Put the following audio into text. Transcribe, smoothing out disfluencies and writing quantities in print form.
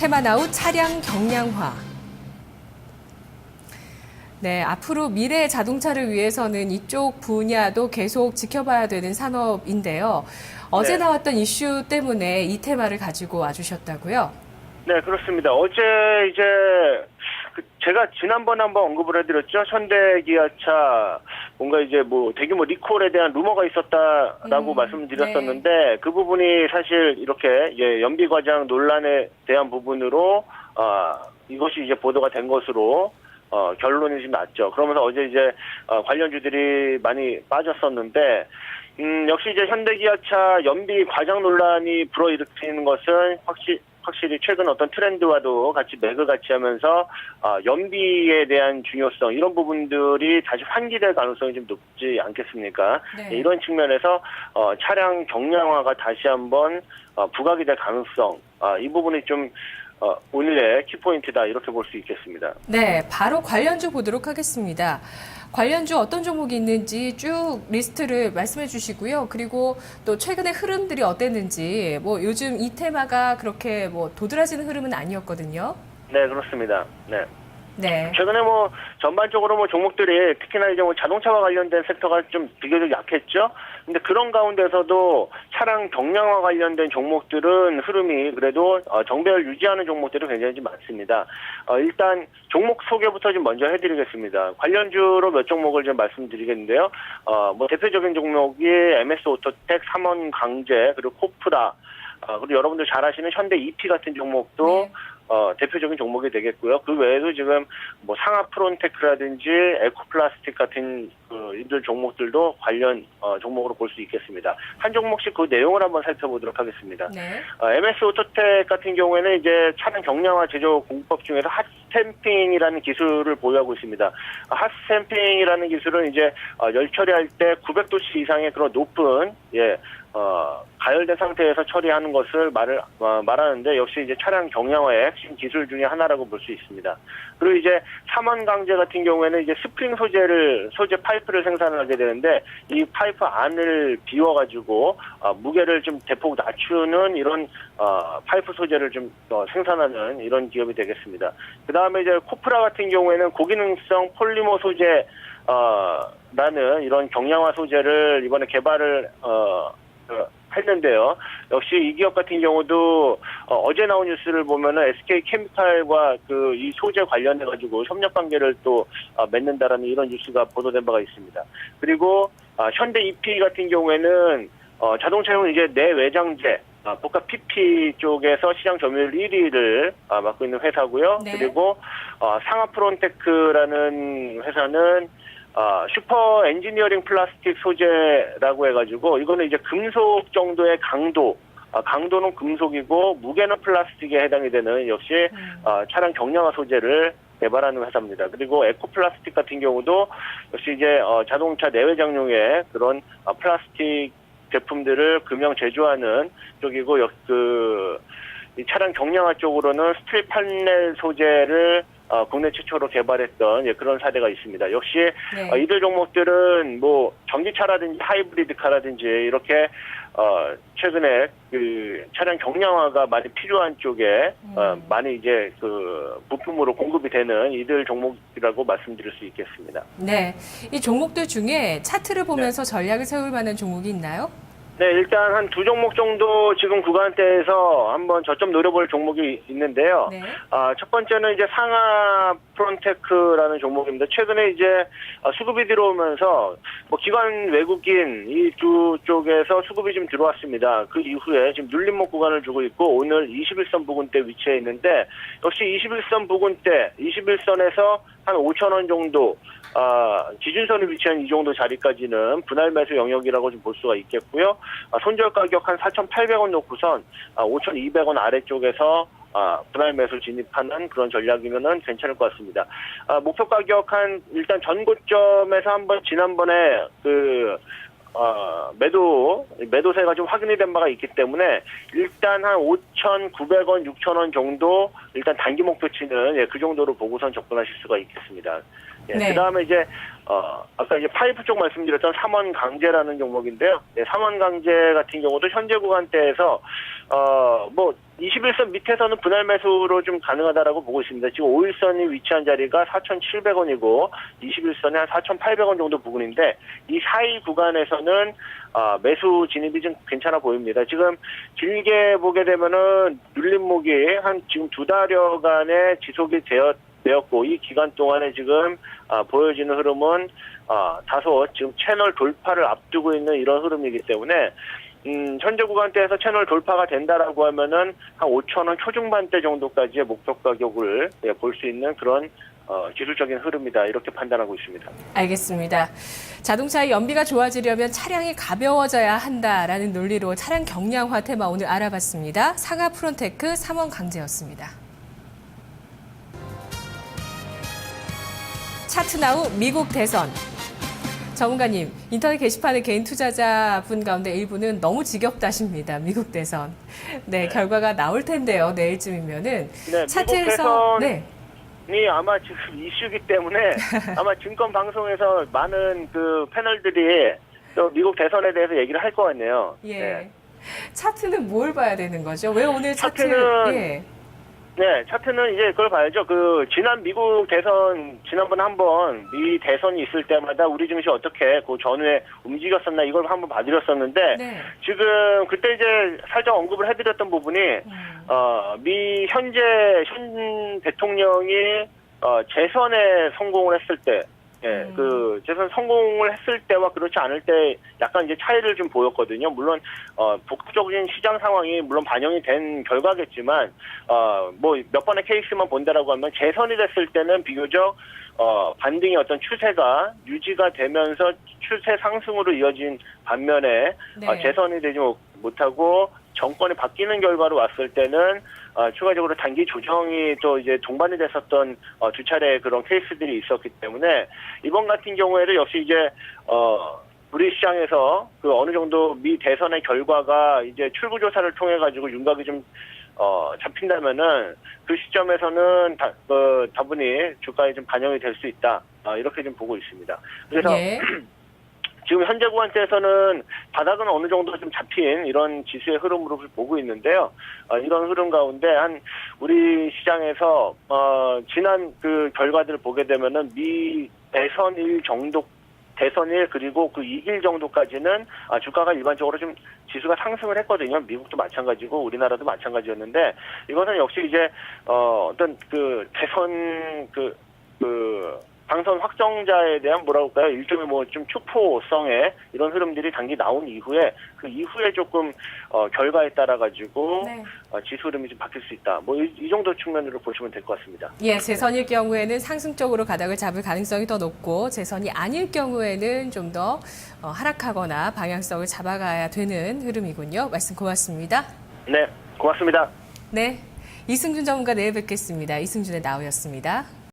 테마나우 차량 경량화. 네, 앞으로 미래 자동차를 위해서는 이쪽 분야도 계속 지켜봐야 되는 산업인데요. 어제 네. 나왔던 이슈 때문에 이 테마를 가지고 와주셨다고요? 네, 그렇습니다. 어제 이제 제가 지난번에 한번 언급을 해드렸죠. 현대 기아차 뭔가 이제 뭐 대규모 리콜에 대한 루머가 있었다라고 말씀드렸었는데 네. 그 부분이 사실 이렇게 연비 과장 논란에 대한 부분으로 이것이 이제 보도가 된 것으로 결론이 좀 났죠. 그러면서 어제 이제 관련주들이 많이 빠졌었는데 역시 이제 현대기아차 연비 과장 논란이 불어일으키는 것은 확실히 최근 어떤 트렌드와도 같이 맥을 같이 하면서 연비에 대한 중요성 이런 부분들이 다시 환기될 가능성이 좀 높지 않겠습니까? 네. 이런 측면에서 차량 경량화가 다시 한번 부각이 될 가능성 이 부분이 좀 오늘의 키포인트다 이렇게 볼 수 있겠습니다. 네, 바로 관련주 보도록 하겠습니다. 관련주 어떤 종목이 있는지 쭉 리스트를 말씀해 주시고요. 그리고 또 최근의 흐름들이 어땠는지, 뭐 요즘 이 테마가 그렇게 뭐 도드라지는 흐름은 아니었거든요. 네, 그렇습니다. 네. 네. 최근에 뭐 전반적으로 뭐 종목들이 특히나 이제 뭐 자동차와 관련된 섹터가 좀 비교적 약했죠. 근데 그런 가운데서도 차량 경량화 관련된 종목들은 흐름이 그래도 정배열 유지하는 종목들이 굉장히 좀 많습니다. 일단 종목 소개부터 좀 먼저 해드리겠습니다. 관련주로 몇 종목을 좀 말씀드리겠는데요. 뭐 대표적인 종목이 MS 오토텍, 삼원강제, 그리고 코프라, 그리고 여러분들 잘 아시는 현대 EP 같은 종목도 네. 대표적인 종목이 되겠고요. 그 외에도 지금 뭐 상하 프론테크라든지 에코플라스틱 같은 이들 종목들도 관련 종목으로 볼 수 있겠습니다. 한 종목씩 그 내용을 한번 살펴보도록 하겠습니다. 네. MS 오토텍 같은 경우에는 이제 차량 경량화 제조 공법 중에서 핫스탬핑이라는 기술을 보유하고 있습니다. 핫스탬핑이라는 기술은 이제 열 처리할 때 900도씨 이상의 그런 높은 가열된 상태에서 처리하는 것을 말하는데 역시 이제 차량 경량화의 핵심 기술 중에 하나라고 볼 수 있습니다. 그리고 이제 삼원강제 같은 경우에는 이제 스프링 소재 파이프를 생산하게 되는데 이 파이프 안을 비워가지고 무게를 좀 대폭 낮추는 이런 파이프 소재를 좀 생산하는 이런 기업이 되겠습니다. 그 다음에 이제 코프라 같은 경우에는 고기능성 폴리머 소재 라는 이런 경량화 소재를 이번에 개발을 했는데요. 역시 이 기업 같은 경우도 어제 나온 뉴스를 보면은 SK 케미칼과 이 소재 관련해 가지고 협력 관계를 또 맺는다라는 이런 뉴스가 보도된 바가 있습니다. 그리고 현대 EP 같은 경우에는 자동차용 이제 내외장재 복합 PP 쪽에서 시장 점유율 1위를 맡고 있는 회사고요. 네. 그리고 상하 프론테크라는 회사는 슈퍼 엔지니어링 플라스틱 소재라고 해가지고 이거는 이제 금속 정도의 강도는 금속이고 무게는 플라스틱에 해당이 되는 역시 차량 경량화 소재를 개발하는 회사입니다. 그리고 에코플라스틱 같은 경우도 역시 이제 자동차 내외장용의 그런 플라스틱 제품들을 금형 제조하는 쪽이고 이 차량 경량화 쪽으로는 스틸 판넬 소재를 국내 최초로 개발했던 그런 사례가 있습니다. 역시 네. 이들 종목들은 뭐 전기차라든지 하이브리드카라든지 이렇게 최근에 차량 경량화가 많이 필요한 쪽에 많이 이제 부품으로 공급이 되는 이들 종목이라고 말씀드릴 수 있겠습니다. 네. 이 종목들 중에 차트를 보면서 전략을 세울 만한 종목이 있나요? 네, 일단 한 두 종목 정도 지금 구간대에서 한번 저점 노려볼 종목이 있는데요. 네. 첫 번째는 이제 상하 프론테크라는 종목입니다. 최근에 이제 수급이 들어오면서 뭐 기관 외국인 이 두 쪽에서 수급이 좀 들어왔습니다. 그 이후에 지금 눌림목 구간을 주고 있고 오늘 21선 부근대 위치해 있는데 역시 21선 부근대 21선에서 한 5,000원 정도 기준선을 위치한 이 정도 자리까지는 분할 매수 영역이라고 좀 볼 수가 있겠고요. 손절 가격 한 4,800원 놓고선 5,200원 아래쪽에서 분할 매수 진입하는 그런 전략이면은 괜찮을 것 같습니다. 목표 가격 일단 전고점에서 한번 지난번에 매도세가 좀 확인이 된 바가 있기 때문에 일단 한 5,900원, 6,000원 정도 일단 단기 목표치는 그 정도로 보고선 접근하실 수가 있겠습니다. 네. 그 다음에 이제 아까 이제 파이프 쪽 말씀드렸던 삼원강제라는 종목인데요. 삼원강제 같은 경우도 현재 구간대에서 뭐 21선 밑에서는 분할 매수로 좀 가능하다라고 보고 있습니다. 지금 5일선이 위치한 자리가 4,700원이고 21선이 한 4,800원 정도 부근인데 이 사이 구간에서는 매수 진입이 좀 괜찮아 보입니다. 지금 길게 보게 되면은 눌림목이 한 지금 2달여간에 지속이 되었고 이 기간 동안에 지금 보여지는 흐름은 다소 지금 채널 돌파를 앞두고 있는 이런 흐름이기 때문에 현재 구간대에서 채널 돌파가 된다라고 하면은 한 5,000원 초중반대 정도까지의 목표 가격을 볼 수 있는 그런 기술적인 흐름이다 이렇게 판단하고 있습니다. 알겠습니다. 자동차의 연비가 좋아지려면 차량이 가벼워져야 한다라는 논리로 차량 경량화 테마 오늘 알아봤습니다. 상하 프론테크 삼원 강재였습니다. 차트나우 미국 대선. 전문가님, 인터넷 게시판의 개인 투자자분 가운데 일부는 너무 지겹다십니다. 미국 대선. 네, 결과가 나올 텐데요. 내일쯤이면은. 네, 차트에서 미국 대선이 아마 지금 이슈이기 때문에 아마 증권 방송에서 많은 그 패널들이 또 미국 대선에 대해서 얘기를 할 것 같네요. 예. 네. 차트는 뭘 봐야 되는 거죠? 왜 오늘 차트는 예. 네, 차트는 이제 그걸 봐야죠. 지난 미국 대선, 지난번에 한번 미 대선이 있을 때마다 우리 증시 어떻게 그 전후에 움직였었나 이걸 한번 봐드렸었는데, 네. 지금 그때 이제 살짝 언급을 해드렸던 부분이, 현 대통령이, 재선에 성공을 했을 때, 예, 재선 성공을 했을 때와 그렇지 않을 때 약간 이제 차이를 좀 보였거든요. 물론, 복합적인 시장 상황이 물론 반영이 된 결과겠지만, 뭐 몇 번의 케이스만 본다라고 하면 재선이 됐을 때는 비교적, 반등의 어떤 추세가 유지가 되면서 추세 상승으로 이어진 반면에, 네. 재선이 되지 못하고 정권이 바뀌는 결과로 왔을 때는 추가적으로 단기 조정이 또 이제 동반이 됐었던 두 차례의 그런 케이스들이 있었기 때문에 이번 같은 경우에도 역시 이제 우리 시장에서 그 어느 정도 미 대선의 결과가 이제 출구 조사를 통해 가지고 윤곽이 좀 잡힌다면은 그 시점에서는 다분히 주가에 좀 반영이 될 수 있다 이렇게 좀 보고 있습니다. 그래서 예. 지금 현재 구간대에서는 바닥은 어느 정도 좀 잡힌 이런 지수의 흐름으로 보고 있는데요. 이런 흐름 가운데 우리 시장에서 지난 그 결과들을 보게 되면은 미 대선일 정도 대선일 그리고 그 2일 정도까지는 주가가 일반적으로 좀 지수가 상승을 했거든요. 미국도 마찬가지고 우리나라도 마찬가지였는데 이것은 역시 이제 어떤 그 대선 당선 확정자에 대한 뭐라고 할까요? 일종의 뭐 좀 축포성의 이런 흐름들이 단기 나온 이후에 그 이후에 조금 결과에 따라 가지고 네. 지수 흐름이 좀 바뀔 수 있다. 뭐 이 정도 측면으로 보시면 될 것 같습니다. 예, 재선일 경우에는 상승적으로 가닥을 잡을 가능성이 더 높고 재선이 아닐 경우에는 좀 더 하락하거나 방향성을 잡아가야 되는 흐름이군요. 말씀 고맙습니다. 네, 고맙습니다. 네, 이승준 전문가 내일 뵙겠습니다. 이승준의 나우였습니다.